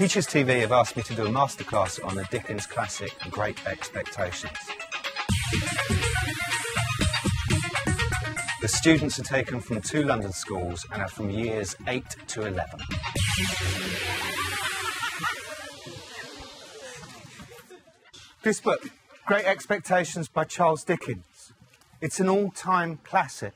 Teachers TV have asked me to do a masterclass on the Dickens classic Great Expectations. The students are taken from 2 London schools and are from years 8 to 11. This book, Great Expectations by Charles Dickens, it's an all-time classic.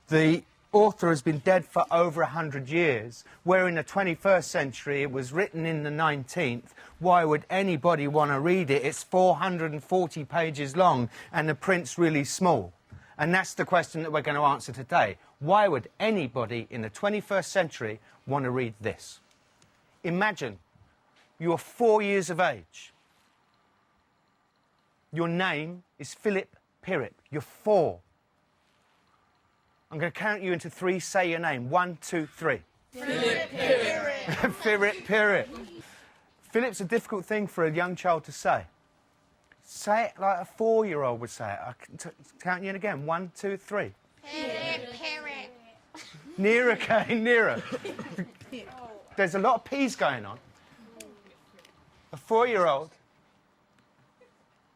The author has been dead for over 100 years, where in the 21st century it was written in the 19th. Why would anybody want to read it? It's 440 pages long and the print's really small. And that's the question that we're going to answer today. Why would anybody in the 21st century want to read this? Imagine you're 4 years of age. Your name is Philip Pirrip. You're 4. I'm going to count you into 3. Say your name. 1, 2, 3. Philip Pirrip. Philip Pirrip. Philip's a difficult thing for a young child to say. Say it like a 4-year-old would say it. I can count you in again. 1, 2, 3. Philip Pirrip. Nearer, Kay, nearer. There's a lot of P's going on. A 4-year-old.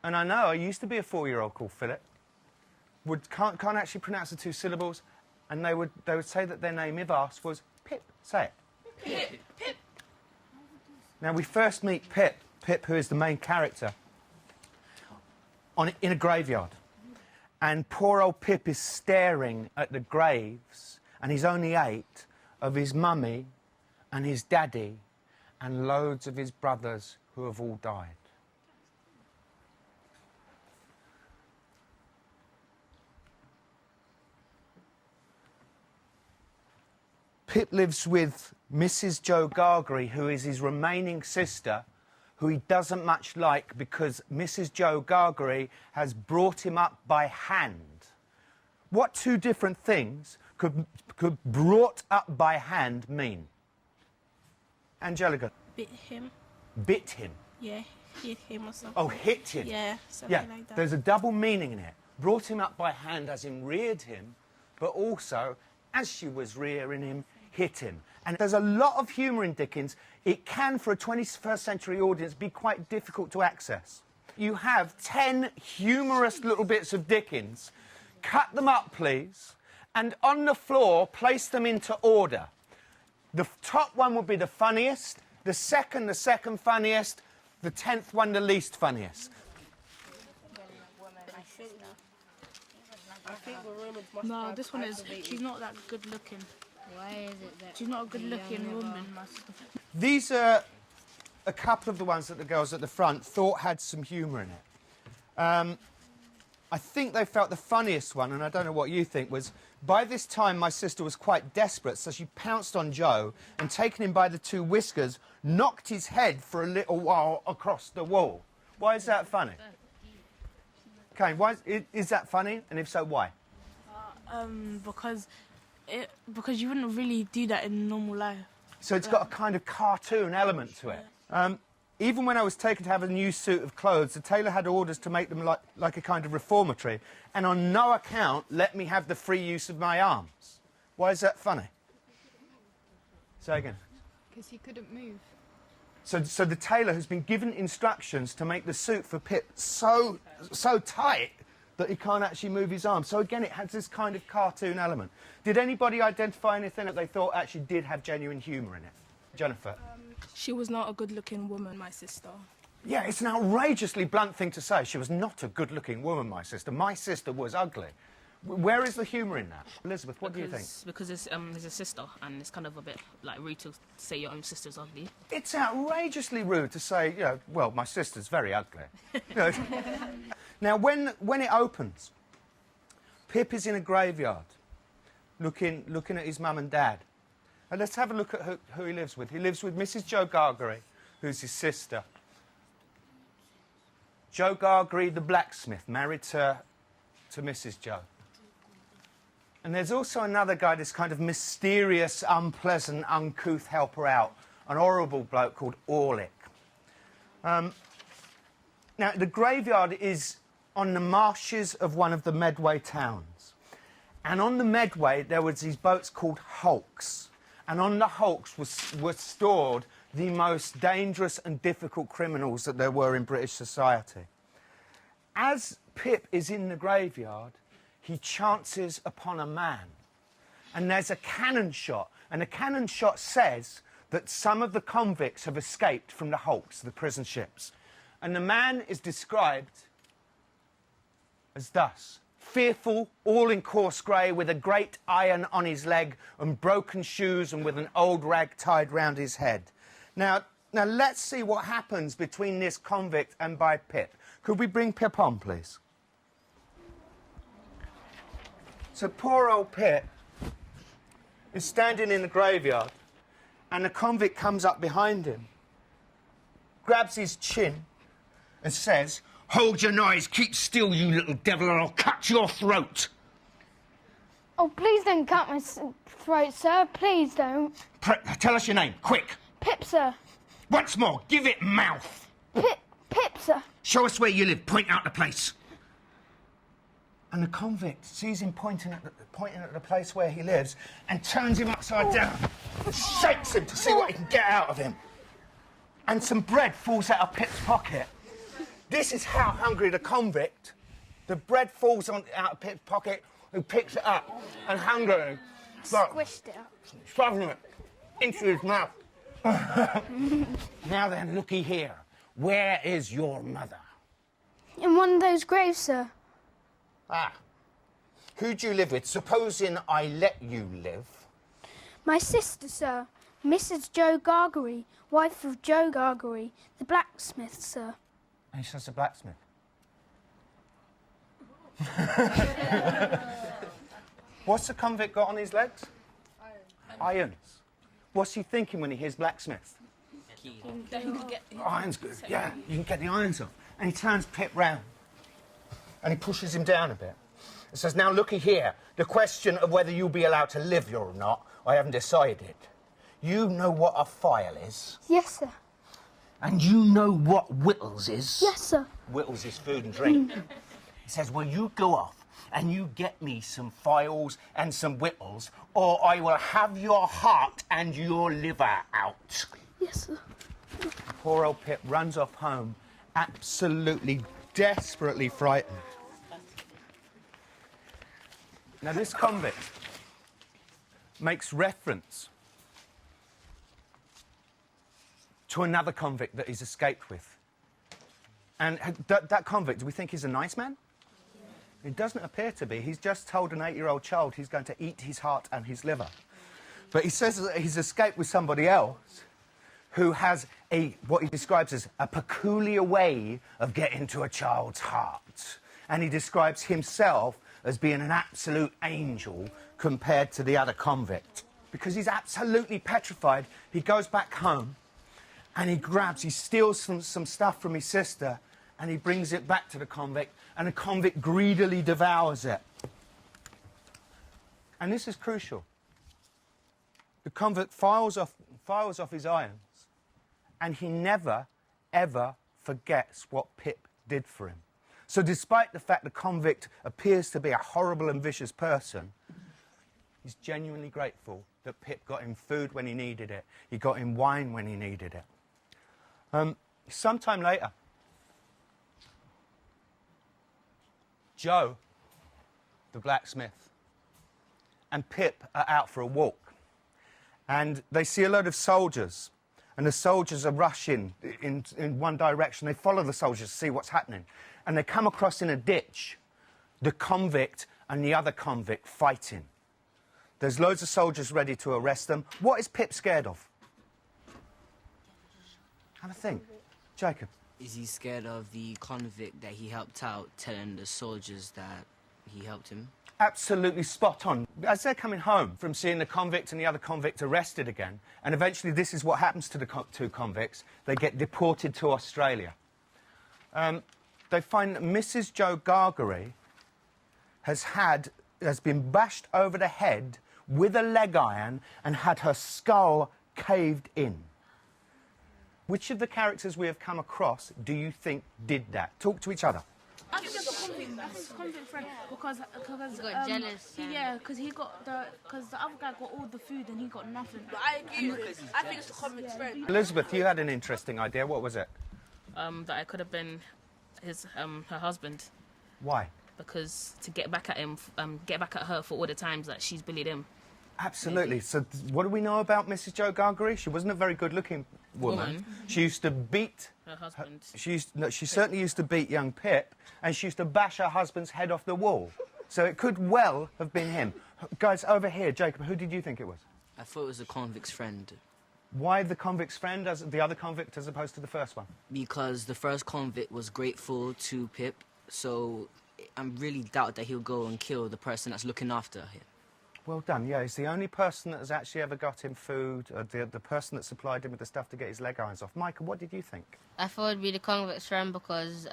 And I know, I used to be a 4-year-old called Philip. Can't actually pronounce the 2 syllables, and they would say that their name, if asked, was Pip. Say it. Pip. Pip. Now we first meet Pip. Pip, who is the main character, in a graveyard, and poor old Pip is staring at the graves, and he's only 8, of his mummy and his daddy, and loads of his brothers who have all died. Pip lives with Mrs. Jo Gargery, who is his remaining sister, who he doesn't much like because Mrs. Jo Gargery has brought him up by hand. What 2 different things could brought up by hand mean? Angelica? Bit him. Bit him? Yeah, hit him or something. Oh, hit him? Yeah, something like that. There's a double meaning in it. Brought him up by hand as in reared him, but also, as she was rearing him, hit him. And there's a lot of humour in Dickens. It can, for a 21st century audience, be quite difficult to access. You have 10 humorous little bits of Dickens. Cut them up, please, and on the floor, place them into order. The top one would be the funniest, the second funniest, the 10th one the least funniest. No, this one is, she's not that good looking. Why is it that She's not a good looking woman, my sister. These are a couple of the ones that the girls at the front thought had some humour in it. I think they felt the funniest one, and I don't know what you think, was by this time my sister was quite desperate, so she pounced on Joe and, taking him by the 2 whiskers, knocked his head for a little while across the wall. Why is that funny? Kane, is that funny? And if so, why? Because you wouldn't really do that in normal life. So it's got a kind of cartoon element to it. Even when I was taken to have a new suit of clothes, the tailor had orders to make them like a kind of reformatory, and on no account let me have the free use of my arms. Why is that funny? Say again. Because he couldn't move. So the tailor has been given instructions to make the suit for Pip so tight that he can't actually move his arms. So again, it has this kind of cartoon element. Did anybody identify anything that they thought actually did have genuine humour in it? Jennifer? She was not a good looking woman, my sister. Yeah, it's an outrageously blunt thing to say. She was not a good-looking woman, my sister. My sister was ugly. Where is the humour in that? Elizabeth, what do you think? Because it's a sister, and it's kind of a bit like rude to say your own sister's ugly. It's outrageously rude to say, you know, well, my sister's very ugly. You know. Now, when it opens, Pip is in a graveyard, looking at his mum and dad. And let's have a look at who he lives with. He lives with Mrs. Jo Gargery, who's his sister. Jo Gargery, the blacksmith, married to Mrs. Jo. And there's also another guy, this kind of mysterious, unpleasant, uncouth helper out, an horrible bloke called Orlick. Now, the graveyard is on the marshes of one of the Medway towns. And on the Medway, there was these boats called hulks. And on the hulks were stored the most dangerous and difficult criminals that there were in British society. As Pip is in the graveyard, he chances upon a man. And there's a cannon shot, and the cannon shot says that some of the convicts have escaped from the hulks, the prison ships. And the man is described as thus: fearful, all in coarse grey, with a great iron on his leg, and broken shoes, and with an old rag tied round his head. Now let's see what happens between this convict and by Pip. Could we bring Pip on, please? So poor old Pip is standing in the graveyard, and the convict comes up behind him, grabs his chin, and says, "Hold your noise, keep still, you little devil, or I'll cut your throat." Oh, please don't cut my throat, sir. Please don't. Tell us your name, quick. Pip, sir. Once more, give it mouth. Pip, sir. Show us where you live, point out the place. And the convict sees him pointing at the place where he lives and turns him upside down and shakes him to see what he can get out of him. And some bread falls out of Pip's pocket. This is how hungry the convict. The bread falls out of Pip's pocket, who picks it up and hungry. Squished it up. Shoving it into his mouth. Now then, looky here. Where is your mother? In one of those graves, sir. Ah. Who do you live with? Supposing I let you live. My sister, sir. Mrs. Joe Gargery, wife of Joe Gargery, the blacksmith, sir. And he says a blacksmith. What's the convict got on his legs? Irons. What's he thinking when he hears blacksmith? Irons good. Yeah, you can get the irons off. And he turns Pip round and he pushes him down a bit. He says, "Now looky here. The question of whether you'll be allowed to live here or not, I haven't decided. You know what a file is? Yes, sir. And you know what whittles is? Yes, sir. Whittles is food and drink." He says, "Well, you go off and you get me some files and some whittles, or I will have your heart and your liver out." Yes, sir. Poor old Pip runs off home, absolutely, desperately frightened. Now, this convict makes reference to another convict that he's escaped with. And that convict, do we think he's a nice man? He doesn't appear to be. He's just told an 8-year-old child he's going to eat his heart and his liver. But he says that he's escaped with somebody else who has what he describes as a peculiar way of getting to a child's heart. And he describes himself as being an absolute angel compared to the other convict. Because he's absolutely petrified, he goes back home and he steals some stuff from his sister and he brings it back to the convict, and the convict greedily devours it. And this is crucial. The convict files off his irons, and he never, ever forgets what Pip did for him. So despite the fact the convict appears to be a horrible and vicious person, he's genuinely grateful that Pip got him food when he needed it. He got him wine when he needed it. Sometime later, Joe, the blacksmith, and Pip are out for a walk. And they see a load of soldiers. And the soldiers are rushing in one direction. They follow the soldiers to see what's happening. And they come across in a ditch the convict and the other convict fighting. There's loads of soldiers ready to arrest them. What is Pip scared of? Have a think. Jacob. Is he scared of the convict that he helped out telling the soldiers that he helped him? Absolutely spot on. As they're coming home from seeing the convict and the other convict arrested again, and eventually this is what happens to the two convicts, they get deported to Australia. They find that Mrs. Joe Gargery has been bashed over the head with a leg iron and had her skull caved in. Which of the characters we have come across do you think did that? Talk to each other. I think it's a convict. his convict friend because got jealous and- because the other guy got all the food and he got nothing. But I agree with it. I think it's the convict's friend. Elizabeth, you had an interesting idea. What was it? That I could have been her husband, Why? because to get back at him, get back at her for all the times that she's bullied him. Absolutely. So, what do we know about Mrs. Joe Gargery? She wasn't a very good-looking woman. She used to beat. Her husband. She certainly used to beat young Pip, and she used to bash her husband's head off the wall. So it could well have been him. Guys, over here, Jacob, who did you think it was? I thought it was the convict's friend. Why the convict's friend, as the other convict, as opposed to the first one? Because the first convict was grateful to Pip, so I really doubt that he'll go and kill the person that's looking after him. Well done. Yeah, he's the only person that has actually ever got him food, the person that supplied him with the stuff to get his leg irons off. Michael, what did you think? I thought it'd be the convict's friend because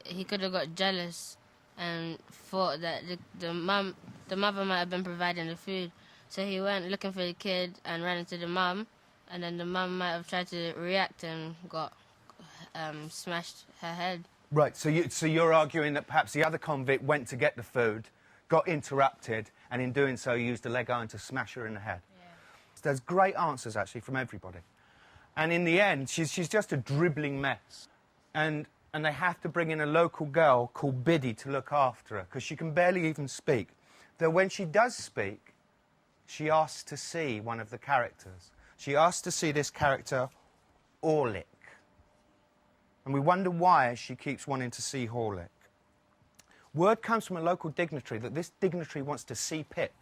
he could have got jealous and thought that the mother might have been providing the food. So he went looking for the kid and ran into the mum, and then the mum might have tried to react and got smashed her head. Right, so you're arguing that perhaps the other convict went to get the food, got interrupted, and in doing so used a leg iron to smash her in the head. Yeah. There's great answers, actually, from everybody. And in the end, she's just a dribbling mess. And they have to bring in a local girl called Biddy to look after her, because she can barely even speak. Though when she does speak, she asks to see one of the characters. She asks to see this character, Orlick. And we wonder why she keeps wanting to see Orlick. Word comes from a local dignitary that this dignitary wants to see Pip.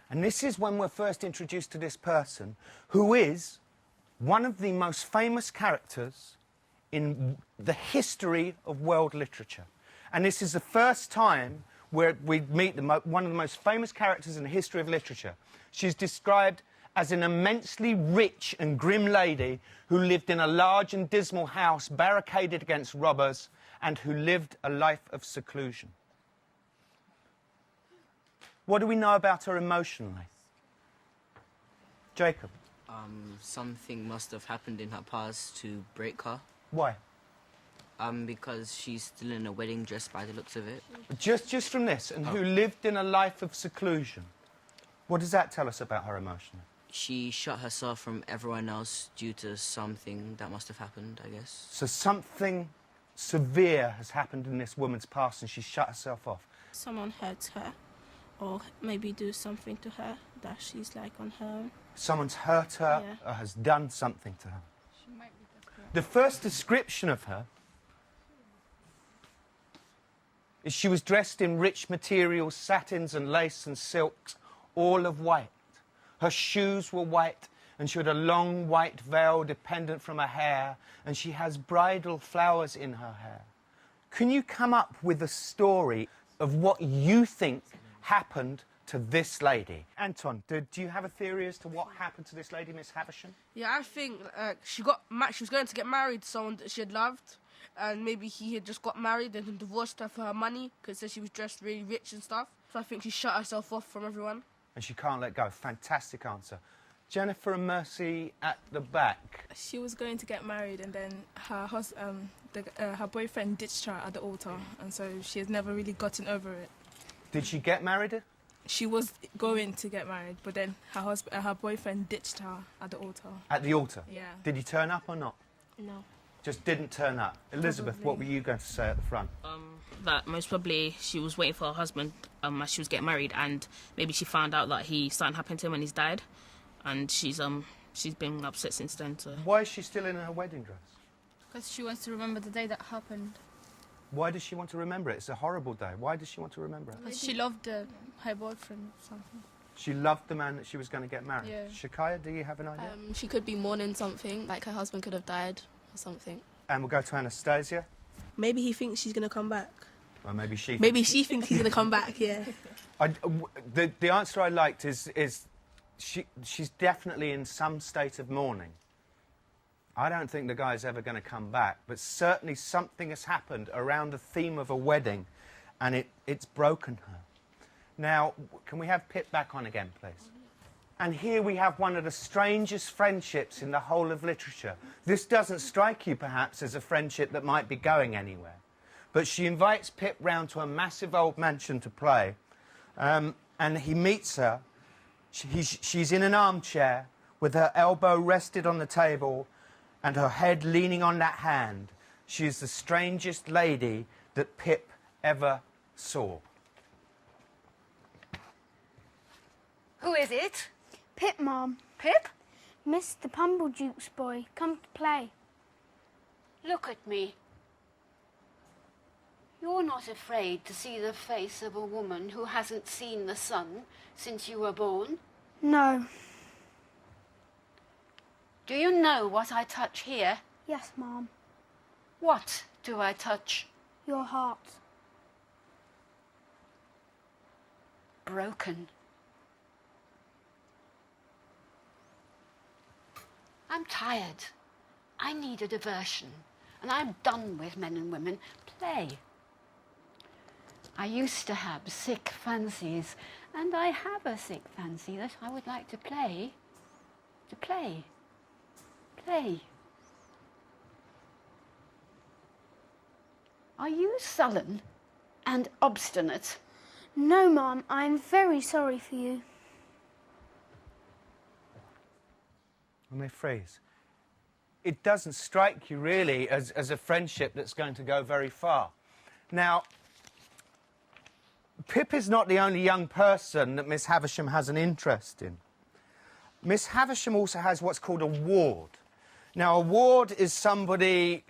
And this is when we're first introduced to this person, who is one of the most famous characters in the history of world literature. And this is the first time where we meet one of the most famous characters in the history of literature. She's described as an immensely rich and grim lady who lived in a large and dismal house barricaded against robbers and who lived a life of seclusion. What do we know about her emotionally? Jacob? Something must have happened in her past to break her. Why? Because she's still in a wedding dress by the looks of it. Just from this, and who lived in a life of seclusion. What does that tell us about her emotionally? She shut herself from everyone else due to something that must have happened, I guess. So something severe has happened in this woman's past and she shut herself off. Someone hurts her, or maybe do something to her that she's like on her own. Someone's hurt her or has done something to her. She might be desperate. The first description of her is she was dressed in rich materials, satins and lace and silks, all of white. Her shoes were white, and she had a long white veil dependent from her hair, and she has bridal flowers in her hair. Can you come up with a story of what you think happened to this lady? Anton, do you have a theory as to what happened to this lady, Miss Havisham? Yeah, I think she was going to get married to someone that she had loved, and maybe he had just got married and divorced her for her money because she was dressed really rich and stuff. So I think she shut herself off from everyone. And she can't let go. Fantastic answer. Jennifer and Mercy at the back. She was going to get married, and then her boyfriend ditched her at the altar, and so she has never really gotten over it. Did she get married? She was going to get married, but then her boyfriend ditched her at the altar. At the altar? Yeah. Did he turn up or not? No. Just didn't turn up. Elizabeth, what were you going to say at the front? That most probably she was waiting for her husband as she was getting married, and maybe she found out that something happened to him and he's died, and she's been upset since then. So. Why is she still in her wedding dress? Because she wants to remember the day that happened. Why does she want to remember it? It's a horrible day. Why does she want to remember it? Because she loved her boyfriend or something. She loved the man that she was going to get married. Yeah. Shakaya, do you have an idea? She could be mourning something, like her husband could have died or something. And we'll go to Anastasia. Maybe he thinks she's going to come back. Or maybe she. Maybe she thinks he's going to come back, yeah. The answer I liked is she's definitely in some state of mourning. I don't think the guy's ever going to come back, but certainly something has happened around the theme of a wedding, and it's broken her. Now, can we have Pip back on again, please? And here we have one of the strangest friendships in the whole of literature. This doesn't strike you, perhaps, as a friendship that might be going anywhere. But she invites Pip round to a massive old mansion to play, and he meets her. She's in an armchair with her elbow rested on the table and her head leaning on that hand. She is the strangest lady that Pip ever saw. Who is it? Pip, Mom. Pip? Mr. Pumbleduke's boy. Come to play. Look at me. You're not afraid to see the face of a woman who hasn't seen the sun since you were born? No. Do you know what I touch here? Yes, Mom. What do I touch? Your heart. Broken. I'm tired. I need a diversion. And I'm done with men and women. Play. I used to have sick fancies, and I have a sick fancy that I would like to play. To play. Play. Are you sullen and obstinate? No, Mom. I'm very sorry for you. And they freeze. It doesn't strike you, really, as a friendship that's going to go very far. Now, Pip is not the only young person that Miss Havisham has an interest in. Miss Havisham also has what's called a ward. Now, a ward is somebody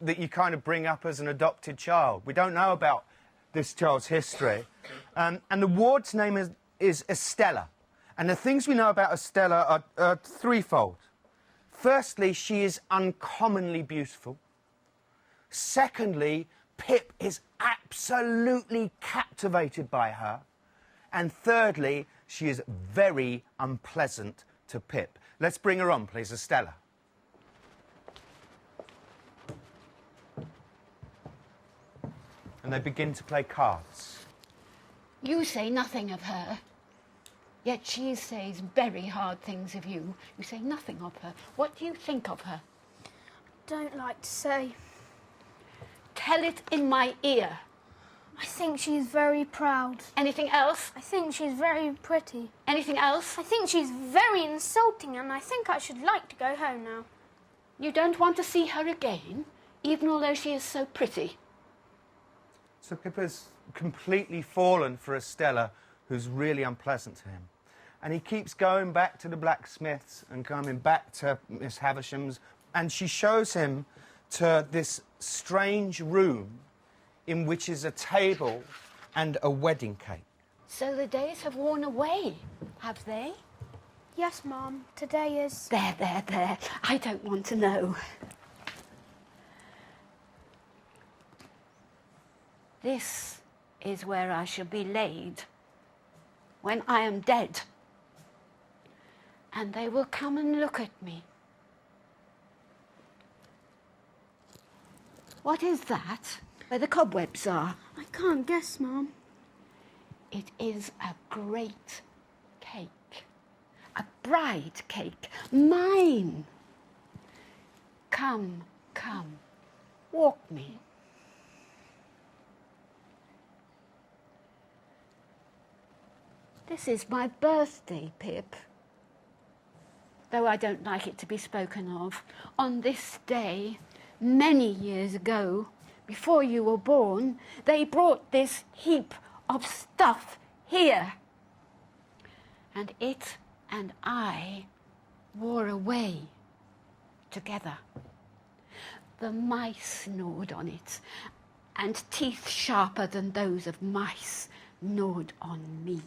that you kind of bring up as an adopted child. We don't know about this child's history. And the ward's name is Estella. And the things we know about Estella are threefold. Firstly, she is uncommonly beautiful. Secondly, Pip is absolutely captivated by her. And thirdly, she is very unpleasant to Pip. Let's bring her on, please, Estella. And they begin to play cards. You say nothing of her, yet she says very hard things of you. You say nothing of her. What do you think of her? Don't like to say. Tell it in my ear. I think she's very proud. Anything else? I think she's very pretty. Anything else? I think she's very insulting, and I think I should like to go home now. You don't want to see her again, even although she is so pretty? So Pip has completely fallen for Estella, who's really unpleasant to him. And he keeps going back to the blacksmiths and coming back to Miss Havisham's, and she shows him to this strange room in which is a table and a wedding cake. So the days have worn away, have they? Yes, Mom. Today is... There. I don't want to know. This is where I shall be laid when I am dead. And they will come and look at me. What is that? Where the cobwebs are? I can't guess, Mom. It is a great cake. A bride cake. Mine. Come. Walk me. This is my birthday, Pip. Though I don't like it to be spoken of. On this day, many years ago, before you were born, they brought this heap of stuff here. And it and I wore away together. The mice gnawed on it, and teeth sharper than those of mice gnawed on me.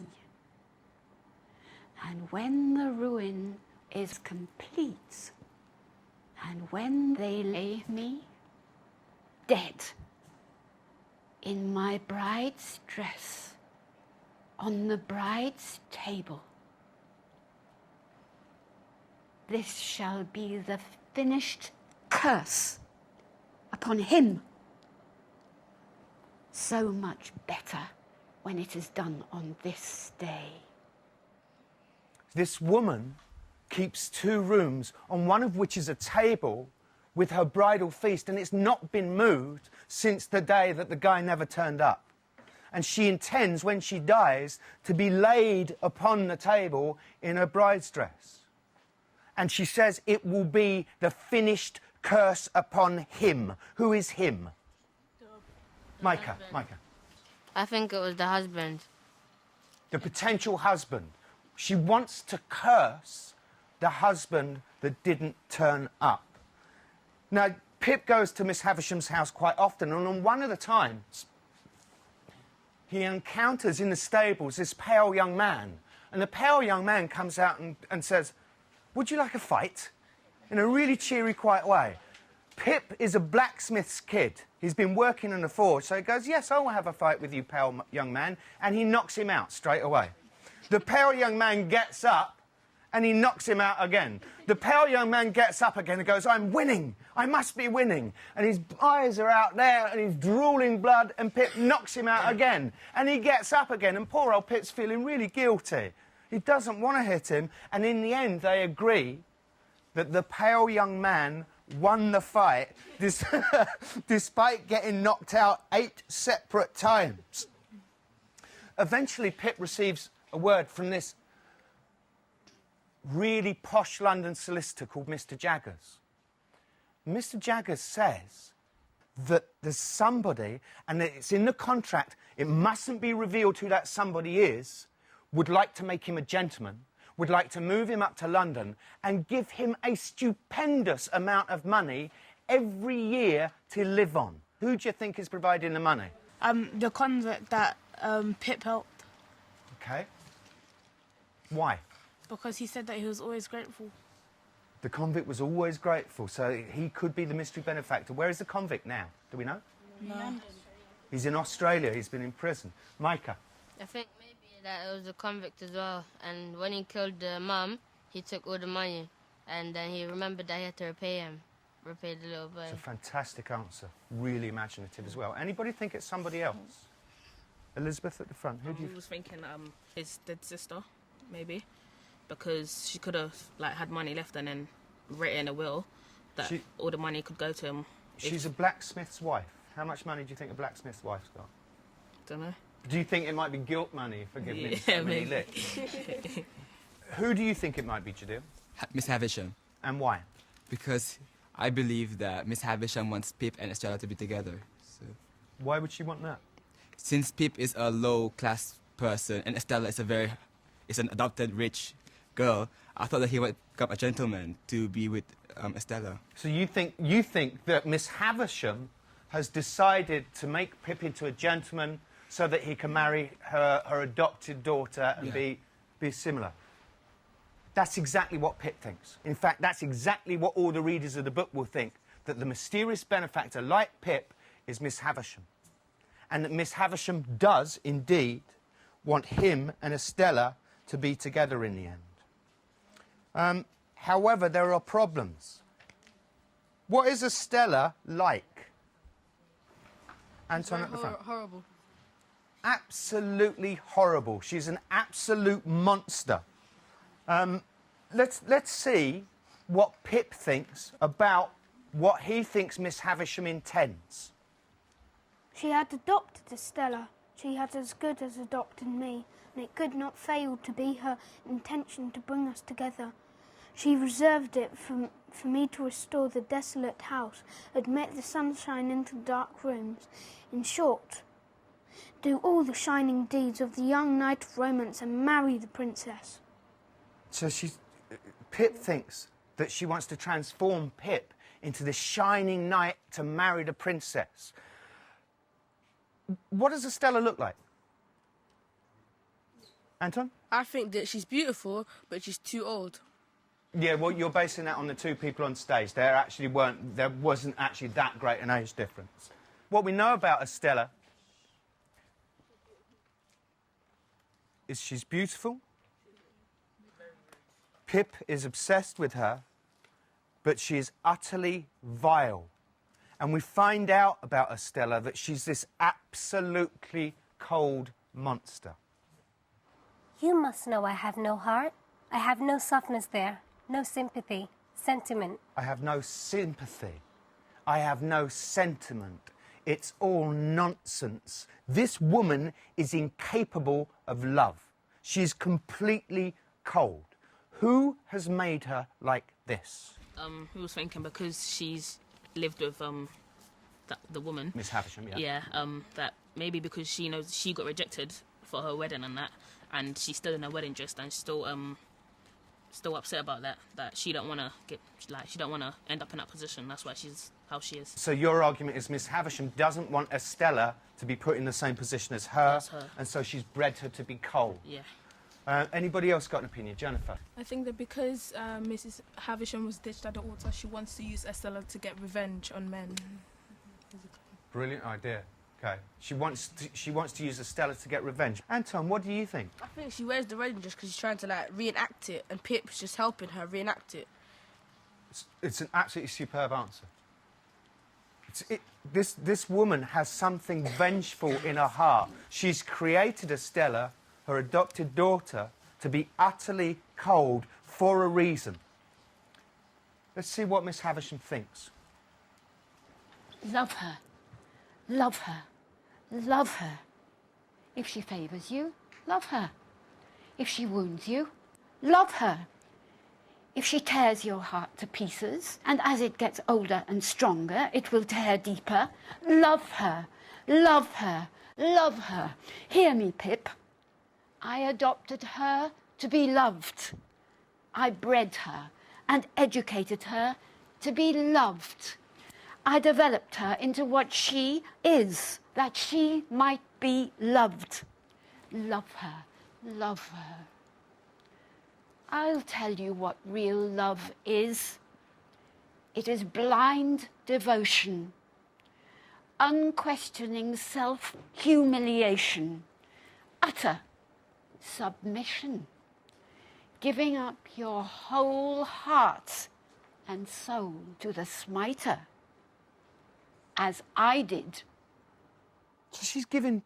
And when the ruin is complete, and when they lay me dead in my bride's dress on the bride's table, this shall be the finished curse upon him. So much better when it is done on this day. This woman keeps two rooms, on one of which is a table with her bridal feast, and it's not been moved since the day that the guy never turned up. And she intends, when she dies, to be laid upon the table in her bride's dress. And she says it will be the finished curse upon him. Who is him? Micah. I think it was the husband. The potential husband. She wants to curse the husband that didn't turn up. Now, Pip goes to Miss Havisham's house quite often, and on one of the times, he encounters in the stables this pale young man. And the pale young man comes out and says, "Would you like a fight?" In a really cheery, quiet way. Pip is a blacksmith's kid. He's been working in a forge, so he goes, "Yes, I will have a fight with you, pale young man." And he knocks him out straight away. The pale young man gets up and he knocks him out again. The pale young man gets up again and goes, "I'm winning. I must be winning." And his eyes are out there and he's drooling blood, and Pip knocks him out again. And he gets up again, and poor old Pip's feeling really guilty. He doesn't want to hit him, and in the end they agree that the pale young man won the fight despite getting knocked out 8 separate times. Eventually, Pip receives a word from this really posh London solicitor called Mr. Jaggers. Mr. Jaggers says that there's somebody, and that it's in the contract, it mustn't be revealed who that somebody is, would like to make him a gentleman, would like to move him up to London and give him a stupendous amount of money every year to live on. Who do you think is providing the money? The convict that Pip helped. OK. Why? Because he said that he was always grateful. The convict was always grateful, so he could be the mystery benefactor. Where is the convict now? Do we know? No. He's in Australia. He's been in prison. Micah? I think maybe that it was a convict as well. And when he killed the mum, he took all the money. And then he remembered that he had to repay the little boy. It's a fantastic answer. Really imaginative as well. Anybody think it's somebody else? Elizabeth at the front. Who do you... I was thinking his dead sister, maybe. Because she could have had money left and then written a will that all the money could go to him. She's a blacksmith's wife. How much money do you think a blacksmith's wife's got? Don't know. Do you think it might be guilt money for giving him so many licks? Who do you think it might be, Jadil? Miss Havisham. And why? Because I believe that Miss Havisham wants Pip and Estella to be together. So. Why would she want that? Since Pip is a low-class person and Estella is an adopted rich girl, I thought that he would become a gentleman to be with Estella. So you think that Miss Havisham has decided to make Pip into a gentleman so that he can marry her adopted daughter and be similar? That's exactly what Pip thinks. In fact, that's exactly what all the readers of the book will think, that the mysterious benefactor, like Pip, is Miss Havisham. And that Miss Havisham does, indeed, want him and Estella to be together in the end. However, there are problems. What is Estella like? Anton at the front. Horrible. Absolutely horrible. She's an absolute monster. Let's see what Pip thinks about what he thinks Miss Havisham intends. She had adopted Estella. She had as good as adopted me, and it could not fail to be her intention to bring us together. She reserved it for me to restore the desolate house, admit the sunshine into the dark rooms. In short, do all the shining deeds of the young knight of romance and marry the princess. So Pip thinks that she wants to transform Pip into the shining knight to marry the princess. What does Estella look like? Anton? I think that she's beautiful, but she's too old. Yeah, well, you're basing that on the two people on stage. There wasn't actually that great an age difference. What we know about Estella is she's beautiful. Pip is obsessed with her, but she is utterly vile. And we find out about Estella that she's this absolutely cold monster. You must know I have no heart. I have no softness there, no sympathy. Sentiment. I have no sympathy. I have no sentiment. It's all nonsense. This woman is incapable of love. She's completely cold. Who has made her like this? Who was thinking because she's lived with the woman, Miss Havisham, yeah. Yeah, that maybe because she knows she got rejected for her wedding and that, and she's still in her wedding dress and still upset about that. That she don't want to end up in that position. That's why she's how she is. So your argument is Miss Havisham doesn't want Estella to be put in the same position as her, and so she's bred her to be cold. Yeah. Anybody else got an opinion? Jennifer? I think that because Mrs. Havisham was ditched at the altar, she wants to use Estella to get revenge on men. Brilliant idea. Okay. She wants to use Estella to get revenge. Anton, what do you think? I think she wears the wedding dress because she's trying to like reenact it, and Pip's just helping her reenact it. It's an absolutely superb answer. This woman has something vengeful in her heart. She's created Estella, her adopted daughter, to be utterly cold for a reason. Let's see what Miss Havisham thinks. Love her. Love her. Love her. If she favours you, love her. If she wounds you, love her. If she tears your heart to pieces, and as it gets older and stronger, it will tear deeper, love her. Love her. Love her. Hear me, Pip. I adopted her to be loved. I bred her and educated her to be loved. I developed her into what she is, that she might be loved. Love her, love her. I'll tell you what real love is. It is blind devotion, unquestioning self-humiliation, utter submission, giving up your whole heart and soul to the smiter, as I did. So she's giving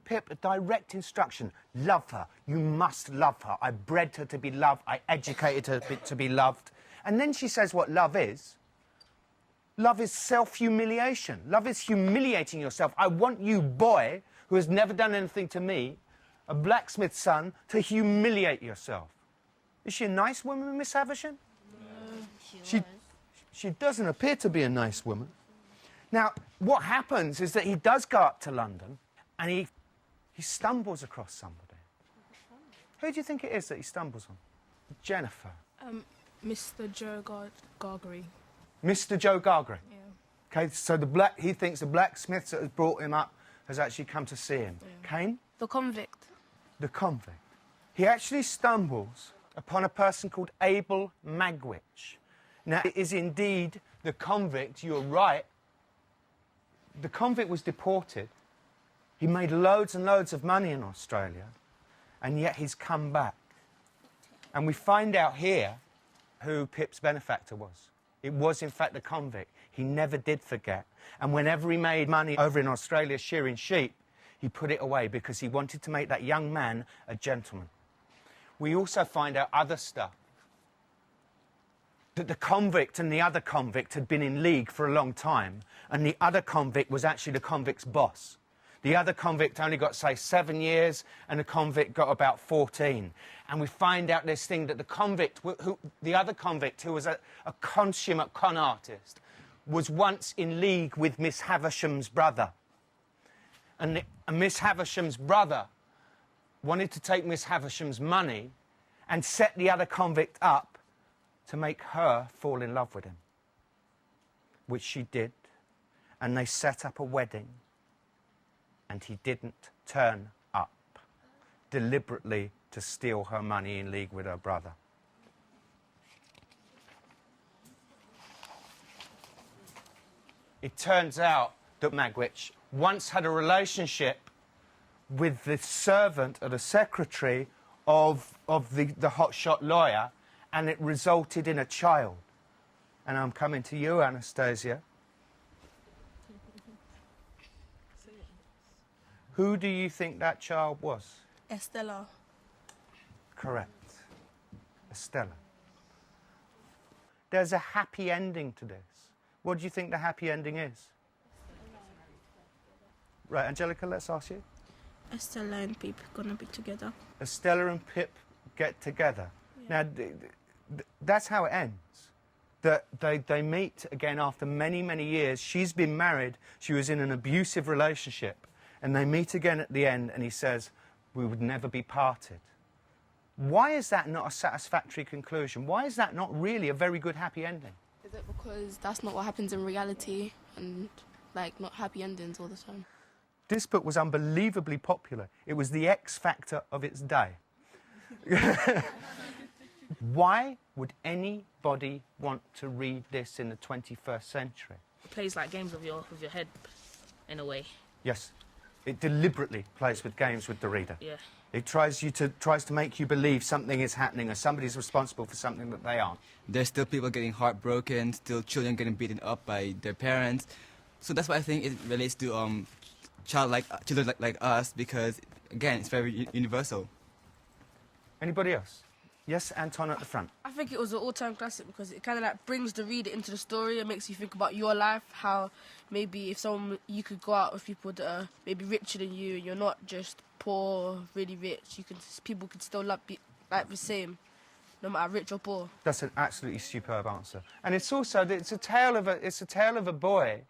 Pip a direct instruction. Love her. You must love her. I bred her to be loved. I educated her to be loved. And then she says what love is. Love is self-humiliation. Love is humiliating yourself. I want you, boy, who has never done anything to me, a blacksmith's son, to humiliate yourself. Is she a nice woman, Miss Havisham? No, she doesn't appear to be a nice woman. Now, what happens is that he does go up to London and he stumbles across somebody. Who do you think it is that he stumbles on? Jennifer. Mr. Joe Gargery. Mr. Joe Gargery? Yeah. Okay, so he thinks the blacksmith that has brought him up has actually come to see him. Yeah. Kane? The convict. The convict. He actually stumbles upon a person called Abel Magwitch. Now, it is indeed the convict, you're right. The convict was deported. He made loads and loads of money in Australia, and yet he's come back. And we find out here who Pip's benefactor was. It was, in fact, the convict. He never did forget. And whenever he made money over in Australia shearing sheep, he put it away because he wanted to make that young man a gentleman. We also find out other stuff. That the convict and the other convict had been in league for a long time, and the other convict was actually the convict's boss. The other convict only got, say, 7 years, and the convict got about 14. And we find out this thing that the other convict, who was a consummate con artist, was once in league with Miss Havisham's brother. And Miss Havisham's brother wanted to take Miss Havisham's money and set the other convict up to make her fall in love with him, which she did, and they set up a wedding, and he didn't turn up, deliberately to steal her money in league with her brother. It turns out that Magwitch once had a relationship with the servant or the secretary of the hotshot lawyer, and it resulted in a child. And I'm coming to you, Anastasia. Who do you think that child was? Estella. Correct. Estella. There's a happy ending to this. What do you think the happy ending is? Right, Angelica, let's ask you. Estella and Pip gonna be together. Estella and Pip get together. Now, that's how it ends. That they meet again after many, many years. She's been married. She was in an abusive relationship. And they meet again at the end, and he says, we would never be parted. Why is that not a satisfactory conclusion? Why is that not really a very good happy ending? Is it because that's not what happens in reality and, like, not happy endings all the time? This book was unbelievably popular. It was the X factor of its day. Why would anybody want to read this in the 21st century? It plays like games with your head, in a way. Yes, it deliberately plays with games with the reader. Yeah. It tries to make you believe something is happening or somebody's responsible for something that they aren't. There's still people getting heartbroken, still children getting beaten up by their parents. So that's why I think it relates to children like us, because again, it's very universal. Anybody else? Yes, Anton at the front. I think it was an all-time classic because it kind of like brings the reader into the story. It makes you think about your life, how maybe if you could go out with people that are maybe richer than you, and you're not just poor, really rich. People could still be like the same, no matter rich or poor. That's an absolutely superb answer. And it's also it's a tale of a boy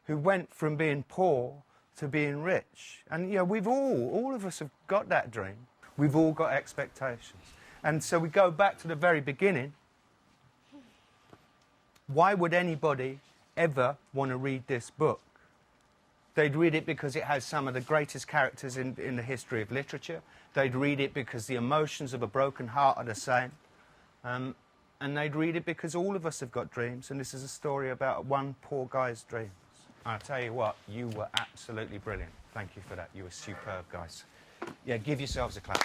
who went from being poor to being rich. And you know, we've all of us have got that dream. We've all got expectations. And so we go back to the very beginning. Why would anybody ever want to read this book? They'd read it because it has some of the greatest characters in the history of literature. They'd read it because the emotions of a broken heart are the same. And they'd read it because all of us have got dreams, and this is a story about one poor guy's dreams. I'll tell you what, you were absolutely brilliant. Thank you for that. You were superb, guys. Yeah, give yourselves a clap.